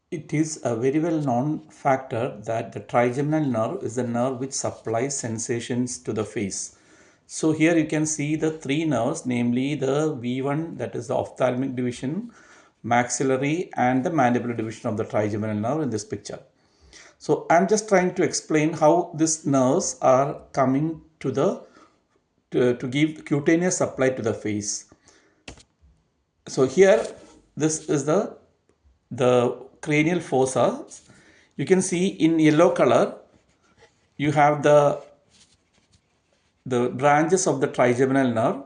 It is a very well known factor that the trigeminal nerve is the nerve which supplies sensations to the face. So here you can see the three nerves, namely the V1, that is the ophthalmic division, maxillary and the mandibular division of the trigeminal nerve in this picture. So I'm just trying to explain how these nerves are coming to the to give cutaneous supply to the face. So here this is the cranial fossa. You can see in yellow color you have the branches of the trigeminal nerve.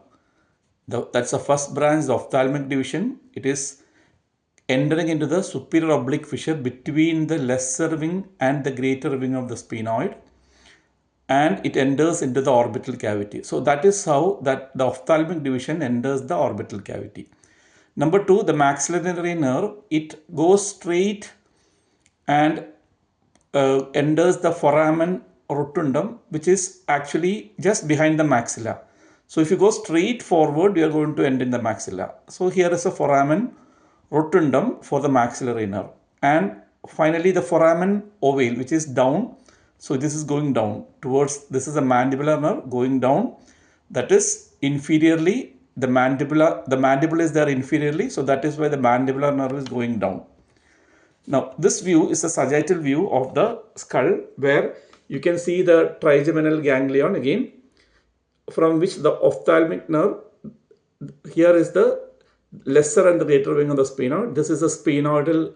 That's the first branch, the ophthalmic division. It is entering into the superior oblique fissure between the lesser wing and the greater wing of the sphenoid, and it enters into the orbital cavity. So that is how that the ophthalmic division enters the orbital cavity. Number two, the maxillary nerve, it goes straight and enters the foramen rotundum, which is actually just behind the maxilla. So if you go straight forward, you are going to end in the maxilla. So here is a foramen rotundum for the maxillary nerve. And finally the foramen ovale, which is down. So this is going down towards, this is a mandibular nerve going down. That is inferiorly, the mandible is there inferiorly. So that is why the mandibular nerve is going down. Now, this view is a sagittal view of the skull where you can see the trigeminal ganglion again, from which the ophthalmic nerve, here is the lesser and the greater wing of the sphenoid. This is a sphenoidal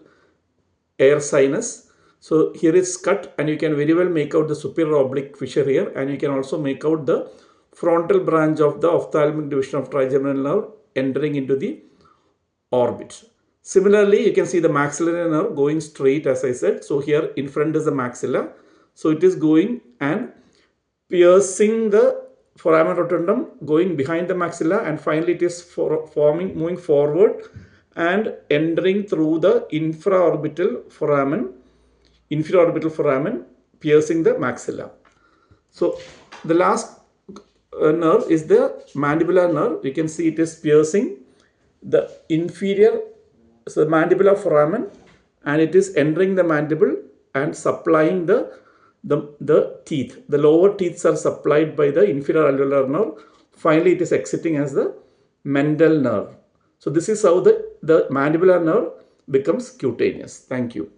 air sinus. So here it's cut and you can very well make out the superior oblique fissure here, and you can also make out the frontal branch of the ophthalmic division of trigeminal nerve entering into the orbit. Similarly, you can see the maxillary nerve going straight, as I said. So here in front is the maxilla. So it is going and piercing the foramen rotundum, going behind the maxilla, and finally it is moving forward and entering through the inferior orbital foramen, piercing the maxilla. So the last nerve is the mandibular nerve. You can see it is piercing the inferior, so the mandibular foramen, and it is entering the mandible and supplying the teeth. The lower teeth are supplied by the inferior alveolar nerve. Finally, it is exiting as the mental nerve. So this is how the mandibular nerve becomes cutaneous. Thank you.